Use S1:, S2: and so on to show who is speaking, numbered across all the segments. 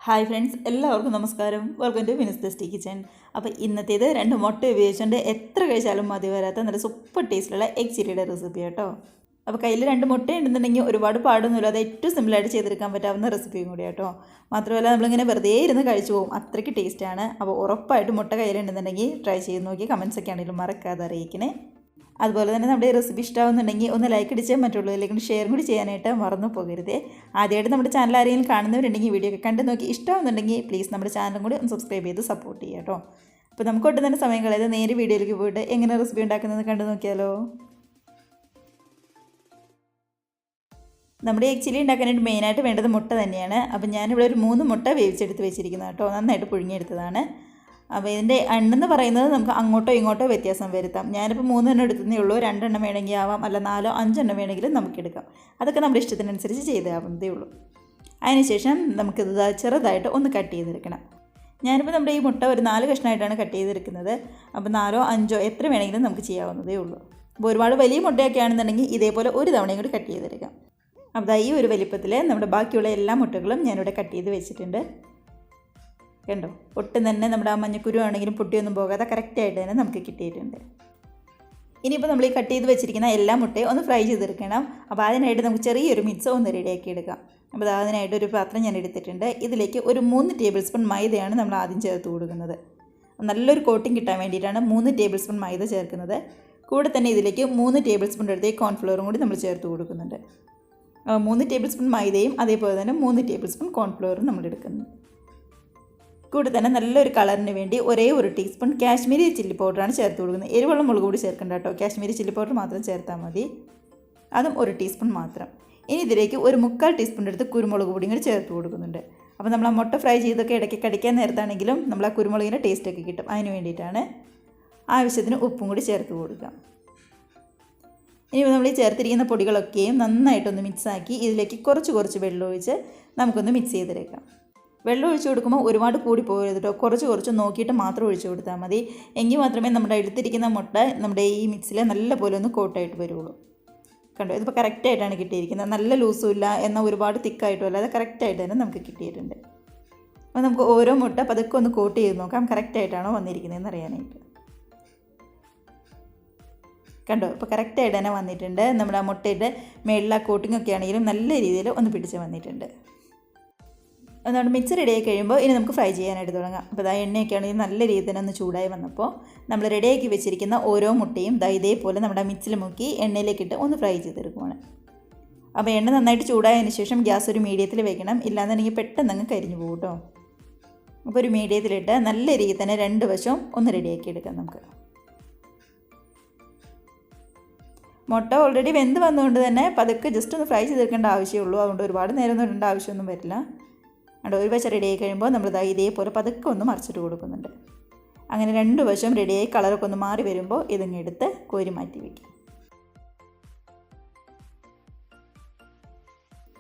S1: Hi friends, എല്ലാവർക്കും നമസ്കാരം. Welcome to Minnu's kitchen. അപ്പോൾ ഇന്നത്തേത് 2 മുട്ട ഉപയോഗിച്ചുകൊണ്ട് എത്ര കഴിച്ചാലും മതി വരാത്ത നല്ല സൂപ്പർ ടേസ്റ്റിലുള്ള എഗ് ചില്ലിയുടെ റെസിപ്പി കേട്ടോ. അപ്പോൾ കയ്യിൽ 2 മുട്ട ഉണ്ടെന്നുണ്ടെങ്കിൽ ഒരുപാട് പാടൊന്നുമില്ല, അത് ഏറ്റവും സിമ്പിളായിട്ട് ചെയ്തെടുക്കാൻ പറ്റാവുന്ന റെസിപ്പിയും കൂടി കേട്ടോ. മാത്രമല്ല നമ്മളിങ്ങനെ വെറുതെ ഇരുന്ന് കഴിച്ചു പോകും, അത്രയ്ക്ക് ടേസ്റ്റാണ്. അപ്പോൾ ഉറപ്പായിട്ടും മുട്ട കയ്യിലുണ്ടെന്നുണ്ടെങ്കിൽ ട്രൈ ചെയ്ത് നോക്കി കമൻസൊക്കെ ആണെങ്കിലും മറക്കാതെ അറിയിക്കണേ. അതുപോലെ തന്നെ നമ്മുടെ ഈ റെസിപ്പി ഇഷ്ടമാകുന്നുണ്ടെങ്കിൽ ഒന്ന് ലൈക്ക് അടിച്ചാൽ മറ്റുള്ളവരിലേക്ക് ഷെയർ കൂടി ചെയ്യാനായിട്ട് മറന്നു പോകരുതേ. ആദ്യമായിട്ട് നമ്മുടെ ചാനൽ ആരെങ്കിലും കാണുന്നവരുണ്ടെങ്കിൽ വീഡിയോ ഒക്കെ കണ്ടു നോക്കി ഇഷ്ടമാകുന്നുണ്ടെങ്കിൽ പ്ലീസ് നമ്മുടെ ചാനലും കൂടി ഒന്ന് സബ്സ്ക്രൈബ് ചെയ്ത് സപ്പോർട്ട് ചെയ്യാം കേട്ടോ. അപ്പോൾ നമുക്ക് ഒട്ടും തന്നെ സമയം കളയാതെ നേരെ വീഡിയോയിലേക്ക് പോയിട്ട് എങ്ങനെ റെസിപ്പി ഉണ്ടാക്കുന്നത് കണ്ടു നോക്കിയാലോ. നമ്മുടെ എഗ് ചില്ലി ഉണ്ടാക്കാനായിട്ട് മെയിനായിട്ട് വേണ്ടത് മുട്ട തന്നെയാണ്. അപ്പോൾ ഞാനിവിടെ ഒരു 3 മുട്ട വേവിച്ചെടുത്ത് വെച്ചിരിക്കുന്നത് കേട്ടോ, നന്നായിട്ട് പുഴുങ്ങിയെടുത്തതാണ്. അപ്പോൾ ഇതിൻ്റെ എണ്ണെന്ന് പറയുന്നത് നമുക്ക് അങ്ങോട്ടോ ഇങ്ങോട്ടോ വ്യത്യാസം വരുത്താം. ഞാനിപ്പോൾ 3 എണ്ണം എടുത്തതേ ഉള്ളൂ, 2 എണ്ണം വേണമെങ്കിൽ ആവാം, അല്ല 4 5 എണ്ണം വേണമെങ്കിലും നമുക്കെടുക്കാം. അതൊക്കെ നമ്മുടെ ഇഷ്ടത്തിനനുസരിച്ച് ചെയ്താവുന്നതേ ഉള്ളൂ. അതിനുശേഷം നമുക്കിത് ചെറുതായിട്ട് ഒന്ന് കട്ട് ചെയ്തെടുക്കണം. ഞാനിപ്പോൾ നമ്മുടെ ഈ മുട്ട ഒരു 4 കഷ്ണമായിട്ടാണ് കട്ട് ചെയ്തെടുക്കുന്നത്. അപ്പോൾ 4 5 എത്ര വേണമെങ്കിലും നമുക്ക് ചെയ്യാവുന്നതേ ഉള്ളൂ. അപ്പോൾ ഒരുപാട് വലിയ മുട്ടയൊക്കെ ആണെന്നുണ്ടെങ്കിൽ ഇതേപോലെ ഒരു തവണയും കൂടി കട്ട് ചെയ്തെടുക്കാം. അപ്പോൾ ഈ ഒരു വലിപ്പത്തിൽ നമ്മുടെ ബാക്കിയുള്ള എല്ലാ മുട്ടകളും ഞാനിവിടെ കട്ട് ചെയ്ത് വെച്ചിട്ടുണ്ട്. കണ്ടോ, ഒട്ടും തന്നെ നമ്മുടെ ആ മഞ്ഞക്കുരു ആണെങ്കിലും പൊട്ടിയൊന്നും പോകാതെ കറക്റ്റായിട്ട് തന്നെ നമുക്ക് കിട്ടിയിട്ടുണ്ട്. ഇനിയിപ്പോൾ നമ്മൾ ഈ കട്ട് ചെയ്ത് വെച്ചിരിക്കുന്ന എല്ലാ മുട്ടയും ഒന്ന് ഫ്രൈ ചെയ്തെടുക്കണം. അപ്പോൾ അതിനായിട്ട് നമുക്ക് ചെറിയൊരു മിക്സ് ഒന്ന് റെഡിയാക്കി എടുക്കാം. അപ്പോൾ അതിനായിട്ട് ഒരു പാത്രം ഞാൻ എടുത്തിട്ടുണ്ട്. ഇതിലേക്ക് ഒരു 3 ടേബിൾ സ്പൂൺ മൈദയാണ് നമ്മൾ ആദ്യം ചേർത്ത് കൊടുക്കുന്നത്. നല്ലൊരു കോട്ടിങ് കിട്ടാൻ വേണ്ടിയിട്ടാണ് 3 ടേബിൾ സ്പൂൺ മൈദ ചേർക്കുന്നത്. കൂടെ തന്നെ ഇതിലേക്ക് 3 ടേബിൾ സ്പൂൺ അടുത്തേക്ക് കോൺഫ്ലവറും കൂടി നമ്മൾ ചേർത്ത് കൊടുക്കുന്നുണ്ട്. 3 ടേബിൾ സ്പൂൺ മൈദയും അതേപോലെ തന്നെ 3 ടേബിൾ സ്പൂൺ കോൺഫ്ലവറും നമ്മൾ എടുക്കുന്നത്. കൂടെ തന്നെ നല്ലൊരു കളറിന് വേണ്ടി ഒരേ ഒരു ടീസ്പൂൺ കാശ്മീരി ചില്ലി പൗഡറാണ് ചേർത്ത് കൊടുക്കുന്നത്. എരിവുള്ള മുളക് കൂടി ചേർക്കണ്ട കേട്ടോ, കാശ്മീരി ചില്ലി പൗഡർ മാത്രം ചേർത്താൽ മതി. അതും ഒരു ടീസ്പൂൺ മാത്രം. ഇനി ഇതിലേക്ക് ഒരു 3/4 ടീസ്പൂൺ എടുത്ത് കുരുമുളക് പൊടിയും കൂടി ചേർത്ത് കൊടുക്കുന്നുണ്ട്. അപ്പോൾ നമ്മൾ ആ മുട്ട ഫ്രൈ ചെയ്തൊക്കെ ഇടയ്ക്ക് കടിക്കാൻ നേരത്താണെങ്കിലും നമ്മൾ ആ കുരുമുളകിൻ്റെ ടേസ്റ്റൊക്കെ കിട്ടും. അതിന് വേണ്ടിയിട്ടാണ്. ആവശ്യത്തിന് ഉപ്പും കൂടി ചേർത്ത് കൊടുക്കാം. ഇനി നമ്മൾ ഈ ചേർത്തിരിക്കുന്ന പൊടികളൊക്കെയും നന്നായിട്ടൊന്ന് മിക്സാക്കി ഇതിലേക്ക് കുറച്ച് വെള്ളം ഒഴിച്ച് നമുക്കൊന്ന് മിക്സ് ചെയ്തെടുക്കാം. വെള്ളം ഒഴിച്ച് കൊടുക്കുമ്പോൾ ഒരുപാട് കൂടി പോകരുത് കേട്ടോ, കുറച്ച് നോക്കിയിട്ട് മാത്രം ഒഴിച്ച് കൊടുത്താൽ മതി. എങ്കിൽ മാത്രമേ നമ്മുടെ എടുത്തിരിക്കുന്ന മുട്ട നമ്മുടെ ഈ മിക്സിൽ നല്ല പോലെ ഒന്ന് കോട്ടായിട്ട് വരുള്ളൂ. കണ്ടോ, ഇതിപ്പോൾ കറക്റ്റായിട്ടാണ് കിട്ടിയിരിക്കുന്നത്. നല്ല ലൂസും ഇല്ല, എന്നാൽ ഒരുപാട് തിക്കായിട്ടും അല്ലാതെ കറക്റ്റായിട്ട് തന്നെ നമുക്ക് കിട്ടിയിട്ടുണ്ട്. അപ്പോൾ നമുക്ക് ഓരോ മുട്ട പതുക്കെ ഒന്ന് കോട്ട് ചെയ്ത് നോക്കാം കറക്റ്റായിട്ടാണോ വന്നിരിക്കുന്നതെന്ന് അറിയാനായിട്ട്. കണ്ടോ, ഇപ്പോൾ കറക്റ്റായിട്ട് തന്നെ വന്നിട്ടുണ്ട്. നമ്മുടെ ആ മുട്ടയുടെ മേളിലെ കോട്ടിങ്ങൊക്കെ ആണെങ്കിലും നല്ല രീതിയിൽ ഒന്ന് പിടിച്ച് വന്നിട്ടുണ്ട്. അതുകൊണ്ട് മിക്സ് റെഡിയായി കഴിയുമ്പോൾ ഇനി നമുക്ക് ഫ്രൈ ചെയ്യാനായിട്ട് തുടങ്ങാം. അപ്പോൾ എണ്ണയൊക്കെ ആണെങ്കിൽ നല്ല രീതിയിൽ തന്നെ ഒന്ന് ചൂടായി വന്നപ്പോൾ നമ്മൾ റെഡിയാക്കി വെച്ചിരിക്കുന്ന ഓരോ മുട്ടയും ഇതേപോലെ നമ്മുടെ മിക്സിൽ മുക്കി എണ്ണയിലേക്കിട്ട് ഒന്ന് ഫ്രൈ ചെയ്തെടുക്കുവാണ്. അപ്പോൾ എണ്ണ നന്നായിട്ട് ചൂടായതിന് ശേഷം ഗ്യാസ് ഒരു മീഡിയത്തിൽ വെക്കണം, ഇല്ലാന്നുണ്ടെങ്കിൽ പെട്ടെന്ന് അങ്ങ് കരിഞ്ഞു പോകും കേട്ടോ. അപ്പോൾ ഒരു മീഡിയത്തിലിട്ട് നല്ല രീതിയിൽ തന്നെ 2 വശവും ഒന്ന് റെഡിയാക്കി എടുക്കാം നമുക്ക്. മുട്ട ഓൾറെഡി വെന്ത് വന്നുകൊണ്ട് തന്നെ പതുക്കെ ജസ്റ്റ് ഒന്ന് ഫ്രൈ ചെയ്തെടുക്കേണ്ട ആവശ്യമുള്ളൂ. അതുകൊണ്ട് ഒരുപാട് നേരം ഒന്നും ഇടേണ്ട ആവശ്യമൊന്നും വരില്ല. അവിടെ ഒരു വശം റെഡിയായി കഴിയുമ്പോൾ നമ്മൾ ഇതേപോലെ പതുക്കെ ഒന്ന് മറിച്ചിട്ട് കൊടുക്കുന്നുണ്ട്. അങ്ങനെ 2 വശം റെഡിയായി കളറൊക്കെ ഒന്ന് മാറി വരുമ്പോൾ ഇതിങ്ങ് എടുത്ത് കോരി മാറ്റി വയ്ക്കും.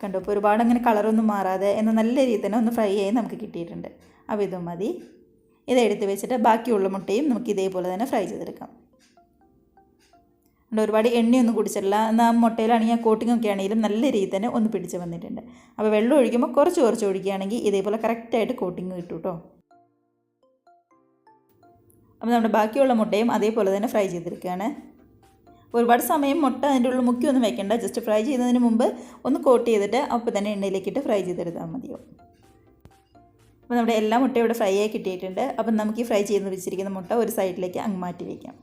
S1: കണ്ടോ, ഇപ്പോൾ ഒരുപാട് അങ്ങനെ കളറൊന്നും മാറാതെ എന്നാൽ നല്ല രീതിയിൽ തന്നെ ഒന്ന് ഫ്രൈ ആയി നമുക്ക് കിട്ടിയിട്ടുണ്ട്. അപ്പോൾ ഇതും മതി. ഇതെടുത്ത് വെച്ചിട്ട് ബാക്കിയുള്ള മുട്ടയും നമുക്ക് ഇതേപോലെ തന്നെ ഫ്രൈ ചെയ്തെടുക്കാം. ഒരുപാട് എണ്ണയൊന്നും കുടിച്ചിട്ടില്ല, എന്നാൽ മുട്ടയിലാണെങ്കിൽ ആ കോട്ടിങ്ങൊക്കെ ആണെങ്കിലും നല്ല രീതിയിൽ തന്നെ ഒന്ന് പിടിച്ച് വന്നിട്ടുണ്ട്. അപ്പോൾ വെള്ളം ഒഴിക്കുമ്പോൾ കുറച്ച് ഒഴിക്കുകയാണെങ്കിൽ ഇതേപോലെ കറക്റ്റായിട്ട് കോട്ടിങ് കിട്ടും കേട്ടോ. അപ്പോൾ നമ്മുടെ ബാക്കിയുള്ള മുട്ടയും അതേപോലെ തന്നെ ഫ്രൈ ചെയ്തെടുക്കുകയാണ്. ഒരുപാട് സമയം മുട്ട അതിൻ്റെ ഉള്ളിൽ മുക്കിയൊന്നും വെക്കേണ്ട, ജസ്റ്റ് ഫ്രൈ ചെയ്യുന്നതിന് മുമ്പ് ഒന്ന് കോട്ട് ചെയ്തിട്ട് അപ്പോൾ തന്നെ എണ്ണയിലേക്കിട്ട് ഫ്രൈ ചെയ്തെടുത്താൽ മതിയോ. അപ്പോൾ നമ്മുടെ എല്ലാ മുട്ടയും ഇവിടെ ഫ്രൈ ആയി കിട്ടിയിട്ടുണ്ട്. അപ്പം നമുക്ക് ഈ ഫ്രൈ ചെയ്ത് വെച്ചിരിക്കുന്ന മുട്ട ഒരു സൈഡിലേക്ക് അങ്ങ് മാറ്റി വയ്ക്കാം.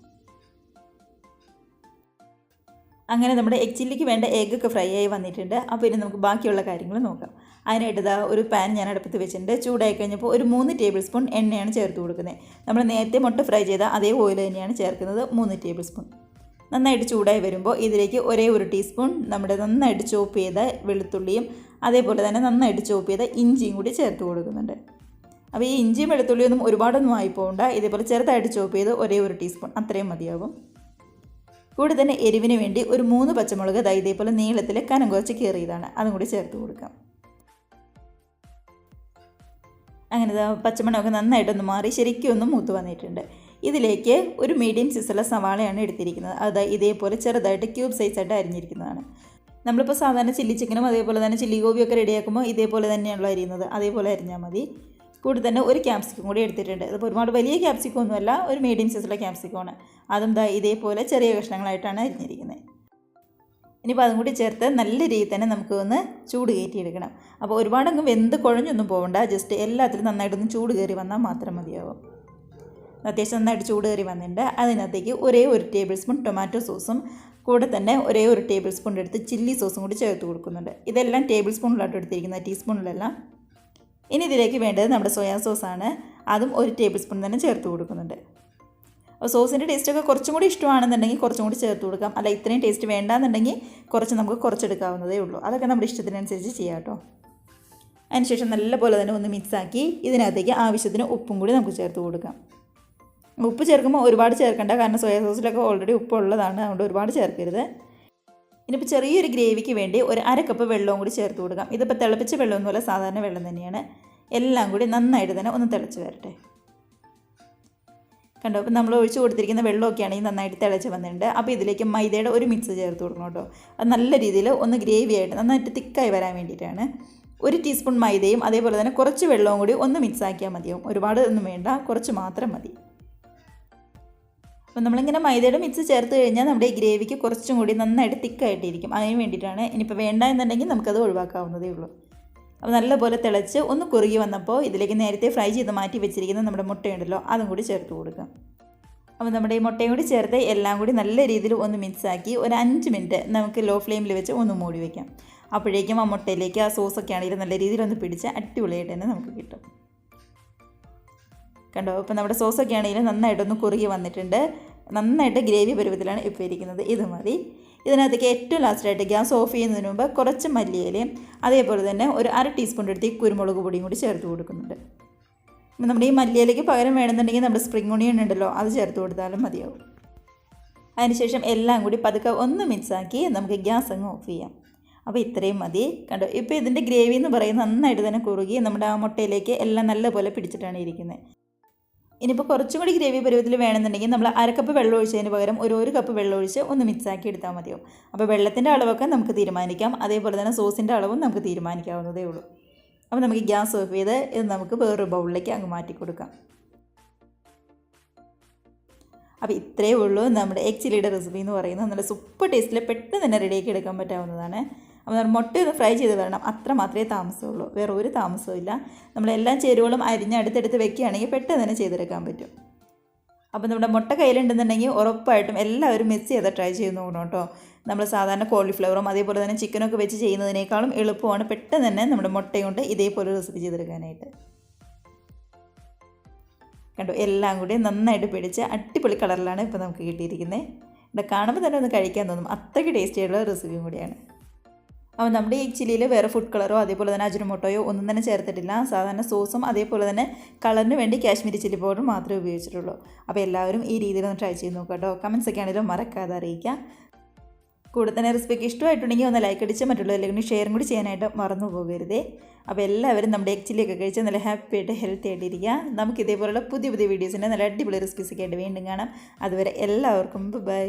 S1: അങ്ങനെ നമ്മുടെ എഗ് ചില്ലിക്ക് വേണ്ട എഗ്ഗൊക്കെ ഫ്രൈ ആയി വന്നിട്ടുണ്ട്. അപ്പോൾ ഇനി നമുക്ക് ബാക്കിയുള്ള കാര്യങ്ങൾ നോക്കാം. അതിനായിട്ട് ഒരു പാൻ ഞാൻ അടുപ്പത്ത് വെച്ചിട്ടുണ്ട്. ചൂടായി കഴിഞ്ഞപ്പോൾ ഒരു 3 ടേബിൾ സ്പൂൺ എണ്ണയാണ് ചേർത്ത് കൊടുക്കുന്നത്. നമ്മൾ നേരത്തെ മുട്ട ഫ്രൈ ചെയ്ത അതേ ഓയിൽ തന്നെയാണ് ചേർക്കുന്നത്, 3 ടേബിൾ സ്പൂൺ. നന്നായിട്ട് ചൂടായി വരുമ്പോൾ ഇതിലേക്ക് ഒരേ ഒരു ടീസ്പൂൺ നമ്മുടെ നന്നായിട്ട് ചോപ്പ് ചെയ്ത വെളുത്തുള്ളിയും അതേപോലെ തന്നെ നന്നായിട്ട് ചോപ്പ് ചെയ്ത ഇഞ്ചിയും കൂടി ചേർത്ത് കൊടുക്കുന്നുണ്ട്. അപ്പോൾ ഈ ഇഞ്ചിയും വെളുത്തുള്ളിയൊന്നും ഒരുപാടൊന്നും ആയി പോകണ്ട, ഇതേപോലെ ചെറുതായിട്ട് ചോപ്പ് ചെയ്ത് ഒരേ ഒരു ടീസ്പൂൺ അത്രയും മതിയാകും. കൂടെ തന്നെ എരിവിന് വേണ്ടി ഒരു 3 പച്ചമുളക് ഇതേപോലെ നീളത്തിൽ കനം കുറച്ച് കീറിയതാണ്, അതും കൂടി ചേർത്ത് കൊടുക്കാം. അങ്ങനെ പച്ചമുളകൊക്കെ നന്നായിട്ടൊന്ന് മാറി ശരിക്കും ഒന്ന് മൂത്ത് വന്നിട്ടുണ്ട്. ഇതിലേക്ക് ഒരു മീഡിയം സൈസുള്ള സവാളയാണ് എടുത്തിരിക്കുന്നത്. ഇതേപോലെ ചെറുതായിട്ട് ക്യൂബ് സൈസായിട്ട് അരിഞ്ഞിരിക്കുന്നതാണ്. നമ്മളിപ്പോൾ സാധാരണ ചില്ലി ചിക്കനും അതേപോലെ തന്നെ ചില്ലി ഗോപിയൊക്കെ റെഡിയാക്കുമ്പോൾ ഇതേപോലെ തന്നെയാണല്ലോ അരിയുന്നത്, അതേപോലെ അരിഞ്ഞാൽ മതി. കൂടി തന്നെ ഒരു ക്യാപ്സിക്കം കൂടി എടുത്തിട്ടുണ്ട്. ഇതിപ്പോൾ ഒരുപാട് വലിയ ക്യാപ്സിക്കം ഒന്നുമല്ല, ഒരു മീഡിയം സൈസുള്ള ക്യാപ്സിക്കമാണ്. അതും ഇതേപോലെ ചെറിയ കഷ്ണങ്ങളായിട്ടാണ് അരിഞ്ഞിരിക്കുന്നത്. ഇനിയിപ്പോൾ അതും കൂടി ചേർത്ത് നല്ല രീതിയിൽ തന്നെ നമുക്ക് ഒന്ന് ചൂട് കയറ്റിയെടുക്കണം. അപ്പോൾ ഒരുപാടങ്ങ് വെന്ത് കുഴഞ്ഞൊന്നും പോകണ്ട, ജസ്റ്റ് എല്ലാത്തിലും നന്നായിട്ടൊന്ന് ചൂട് കയറി വന്നാൽ മാത്രം മതിയാവും. അത്യാവശ്യം നന്നായിട്ട് ചൂട് കയറി വന്നിട്ടുണ്ട്. അതിനകത്തേക്ക് ഒരേ 1 ടേബിൾ സ്പൂൺ ടൊമാറ്റോ സോസും കൂടെ തന്നെ ഒരേ 1 ടേബിൾ സ്പൂൺ എടുത്ത് ചില്ലി സോസും കൂടി ചേർത്ത് കൊടുക്കുന്നുണ്ട്. ഇതെല്ലാം ടേബിൾ സ്പൂണിലായിട്ട് എടുത്തിരിക്കുന്നത്, ടീസ്പൂണിലെല്ലാം. ഇനി ഇതിലേക്ക് വേണ്ടത് നമ്മുടെ സോയാ സോസാണ്. അതും 1 ടേബിൾ സ്പൂൺ തന്നെ ചേർത്ത് കൊടുക്കുന്നുണ്ട്. അപ്പോൾ സോസിൻ്റെ ടേസ്റ്റൊക്കെ കുറച്ചും കൂടി ഇഷ്ടമാണെന്നുണ്ടെങ്കിൽ കുറച്ചും കൂടി ചേർത്ത് കൊടുക്കാം. അല്ല ഇത്രയും ടേസ്റ്റ് വേണ്ടാന്നുണ്ടെങ്കിൽ നമുക്ക് കുറച്ചെടുക്കാവുന്നതേ ഉള്ളൂ. അതൊക്കെ നമ്മുടെ ഇഷ്ടത്തിനനുസരിച്ച് ചെയ്യാം കേട്ടോ. അതിനുശേഷം നല്ലപോലെ തന്നെ ഒന്ന് മിക്സാക്കി ഇതിനകത്തേക്ക് ആവശ്യത്തിന് ഉപ്പും കൂടി നമുക്ക് ചേർത്ത് കൊടുക്കാം. ഉപ്പ് ചേർക്കുമ്പോൾ ഒരുപാട് ചേർക്കണ്ട, കാരണം സോയാ സോസിലൊക്കെ ഓൾറെഡി ഉപ്പുള്ളതാണ്, അതുകൊണ്ട് ഒരുപാട് ചേർക്കരുത്. ഇനിയിപ്പോൾ ചെറിയൊരു ഗ്രേവിക്ക് വേണ്ടി ഒരു 1/2 കപ്പ് വെള്ളവും കൂടി ചേർത്ത് കൊടുക്കാം. ഇതിപ്പോൾ തിളപ്പിച്ച വെള്ളമൊന്നുമല്ല, സാധാരണ വെള്ളം തന്നെയാണ്. എല്ലാം കൂടി നന്നായിട്ട് തന്നെ ഒന്ന് തിളച്ച് വരട്ടെ. കണ്ടോ, അപ്പോൾ നമ്മൾ ഒഴിച്ച് കൊടുത്തിരിക്കുന്ന വെള്ളമൊക്കെ ആണെങ്കിൽ നന്നായിട്ട് തിളച്ച് വന്നിട്ടുണ്ട്. അപ്പോൾ ഇതിലേക്ക് മൈദയുടെ ഒരു മിക്സ് ചേർത്ത് കൊടുക്കണം കേട്ടോ. അത് നല്ല രീതിയിൽ ഒന്ന് ഗ്രേവി ആയിട്ട് നന്നായിട്ട് തിക്കായി വരാൻ വേണ്ടിയിട്ടാണ്. 1 ടീസ്പൂൺ മൈദയും അതേപോലെ തന്നെ കുറച്ച് വെള്ളവും കൂടി ഒന്ന് മിക്സ് ആക്കിയാൽ മതിയാവും. ഒരുപാട് ഒന്നും വേണ്ട, കുറച്ച് മാത്രം മതി. അപ്പോൾ നമ്മളിങ്ങനെ മൈദയുടെ മിക്സ് ചേർത്ത് കഴിഞ്ഞാൽ നമ്മുടെ ഈ ഗ്രേവിക്ക് കുറച്ചും കൂടി നന്നായിട്ട് തിക്കായിട്ടിരിക്കും. അതിന് വേണ്ടിയിട്ടാണ്. ഇനിയിപ്പോൾ വേണ്ട എന്നുണ്ടെങ്കിൽ നമുക്കത് ഒഴിവാക്കാവുന്നതേ ഉള്ളൂ. അപ്പോൾ നല്ലപോലെ തിളച്ച് ഒന്ന് കുറുകി വന്നപ്പോൾ ഇതിലേക്ക് നേരത്തെ ഫ്രൈ ചെയ്ത് മാറ്റി വെച്ചിരിക്കുന്ന നമ്മുടെ മുട്ടയുണ്ടല്ലോ, അതും കൂടി ചേർത്ത് കൊടുക്കാം. അപ്പോൾ നമ്മുടെ ഈ മുട്ടയും കൂടി ചേർത്ത് എല്ലാം കൂടി നല്ല രീതിയിൽ ഒന്ന് മിക്സാക്കി ഒരു 5 മിനിറ്റ് നമുക്ക് ലോ ഫ്ലെയിമിൽ വെച്ച് ഒന്ന് മൂടി വയ്ക്കാം. അപ്പോഴേക്കും ആ മുട്ടയിലേക്ക് ആ സോസൊക്കെ ആണെങ്കിലും നല്ല രീതിയിലൊന്ന് പിടിച്ച് അടിപൊളിയായിട്ട് തന്നെ നമുക്ക് കിട്ടും. കണ്ടോ, അപ്പോൾ നമ്മുടെ സോസൊക്കെ ആണെങ്കിലും നന്നായിട്ടൊന്ന് കുറുകി വന്നിട്ടുണ്ട്. നന്നായിട്ട് ഗ്രേവി പരുവത്തിലാണ് ഇപ്പോൾ ഇരിക്കുന്നത്. ഇത് മതി. ഇതിനകത്തേക്ക് ഏറ്റവും ലാസ്റ്റായിട്ട് ഗ്യാസ് ഓഫ് ചെയ്യുന്നതിന് മുമ്പ് കുറച്ച് മല്ലിയിലയും അതേപോലെ തന്നെ ഒരു 1/2 ടീസ്പൂൺ എടുത്ത് കുരുമുളക് പൊടിയും കൂടി ചേർത്ത് കൊടുക്കുന്നുണ്ട്. അപ്പോൾ നമ്മുടെ ഈ മല്ലിയിലേക്ക് പകരം വേണമെന്നുണ്ടെങ്കിൽ നമ്മുടെ സ്പ്രിംഗ് ഓണിയൻ ഉണ്ടല്ലോ, അത് ചേർത്ത് കൊടുത്താലും മതിയാവും. അതിനുശേഷം എല്ലാം കൂടി പതുക്കെ ഒന്ന് മിക്സാക്കി നമുക്ക് ഗ്യാസ് അങ്ങ് ഓഫ് ചെയ്യാം. അപ്പോൾ ഇത്രയും മതി. കണ്ടോ, ഇപ്പോൾ ഇതിൻ്റെ ഗ്രേവി എന്ന് പറയുന്നത് നന്നായിട്ട് തന്നെ കുറുകി നമ്മുടെ ആ മുട്ടയിലേക്ക് എല്ലാം നല്ലപോലെ പിടിച്ചിട്ടാണ് ഇരിക്കുന്നത്. ഇനിയിപ്പോൾ കുറച്ചും കൂടി ഗ്രേവി പരുവത്തിൽ വേണമെന്നുണ്ടെങ്കിൽ നമ്മൾ 1/2 കപ്പ് വെള്ളം ഒഴിച്ചതിന് പകരം 1 കപ്പ് വെള്ളം ഒഴിച്ച് ഒന്ന് മിക്സാക്കി എടുത്താൽ മതിയാവും. അപ്പോൾ വെള്ളത്തിൻ്റെ അളവൊക്കെ നമുക്ക് തീരുമാനിക്കാം. അതേപോലെ തന്നെ സോസിൻ്റെ അളവും നമുക്ക് തീരുമാനിക്കാവുന്നതേ ഉള്ളൂ. അപ്പോൾ നമുക്ക് ഗ്യാസ് ഓഫ് ചെയ്ത് ഇത് നമുക്ക് വേറൊരു ബൗളിലേക്ക് അങ്ങ് മാറ്റി കൊടുക്കാം. അപ്പോൾ ഇത്രയേ ഉള്ളൂ നമ്മുടെ എഗ് ചില്ലിയുടെ റെസിപ്പി എന്ന് പറയുന്നത്. നല്ല സൂപ്പർ ടേസ്റ്റിൽ പെട്ടെന്ന് തന്നെ റെഡിയാക്കി എടുക്കാൻ പറ്റാവുന്നതാണ്. അപ്പോൾ നമ്മൾ മുട്ടയൊന്ന് ഫ്രൈ ചെയ്ത് വരണം, അത്ര മാത്രമേ താമസമുള്ളൂ, വേറെ ഒരു താമസവും ഇല്ല. നമ്മളെല്ലാം ചേരുവകളും അരിഞ്ഞ് അടുത്തടുത്ത് വെക്കുകയാണെങ്കിൽ പെട്ടെന്ന് തന്നെ ചെയ്തെടുക്കാൻ പറ്റും. അപ്പോൾ നമ്മുടെ മുട്ട കയ്യിലുണ്ടെന്നുണ്ടെങ്കിൽ ഉറപ്പായിട്ടും എല്ലാവരും മിക്സ് ചെയ്ത് ട്രൈ ചെയ്ത് നോക്കണം കേട്ടോ. നമ്മൾ സാധാരണ കോളിഫ്ലവറും അതേപോലെ തന്നെ ചിക്കനൊക്കെ വെച്ച് ചെയ്യുന്നതിനേക്കാളും എളുപ്പമാണ് പെട്ടെന്ന് തന്നെ നമ്മുടെ മുട്ടയും കൊണ്ട് ഇതേപോലെ റെസിപ്പി ചെയ്തെടുക്കാനായിട്ട്. കണ്ടോ, എല്ലാം കൂടി നന്നായിട്ട് പിടിച്ച് അടിപൊളി കളറിലാണ് ഇപ്പോൾ നമുക്ക് കിട്ടിയിരിക്കുന്നത്. ഇവിടെ കാണുമ്പോൾ തന്നെ ഒന്ന് കഴിക്കാൻ തോന്നും, അത്രയ്ക്ക് ടേസ്റ്റിയുള്ള റെസിപ്പിയും കൂടിയാണ്. അപ്പോൾ നമ്മുടെ ഈ ചില്ലിയിൽ വേറെ ഫുഡ് കളറോ അതേപോലെ തന്നെ അജിനോമോട്ടോയോ ഒന്നും തന്നെ ചേർത്തിട്ടില്ല. സാധാരണ സോസും അതേപോലെ തന്നെ കളറിന് വേണ്ടി കാശ്മീരി ചില്ലി പൗഡർ മാത്രമേ ഉപയോഗിച്ചിട്ടുള്ളൂ. അപ്പോൾ എല്ലാവരും ഈ രീതിയിലൊന്ന് ട്രൈ ചെയ്ത് നോക്കാം കേട്ടോ. കമൻസ് ഒക്കെ ആണെങ്കിലും മറക്കാതെ അറിയിക്കുക. കൂടെ തന്നെ റെസിപ്പിക്ക് ഇഷ്ടമായിട്ടുണ്ടെങ്കിൽ ഒന്ന് ലൈക്ക് അടിച്ച് മറ്റുള്ളവരിലേക്ക് ഷെയറും കൂടി ചെയ്യാനായിട്ട് മറന്നു പോകരുതേ. അപ്പോൾ എല്ലാവരും നമ്മുടെ എഗ് ചില്ലിയൊക്കെ കഴിച്ച് നല്ല ഹാപ്പി ആയിട്ട് ഹെൽത്തി ആയിട്ടിരിക്കുക. നമുക്ക് ഇതേപോലുള്ള പുതിയ വീഡിയോസിൻ്റെ നല്ല അടിപൊളി റെസിപ്പീസൊക്കെ ആയിട്ട് വീണ്ടും കാണാം. അതുവരെ എല്ലാവർക്കും ബൈ.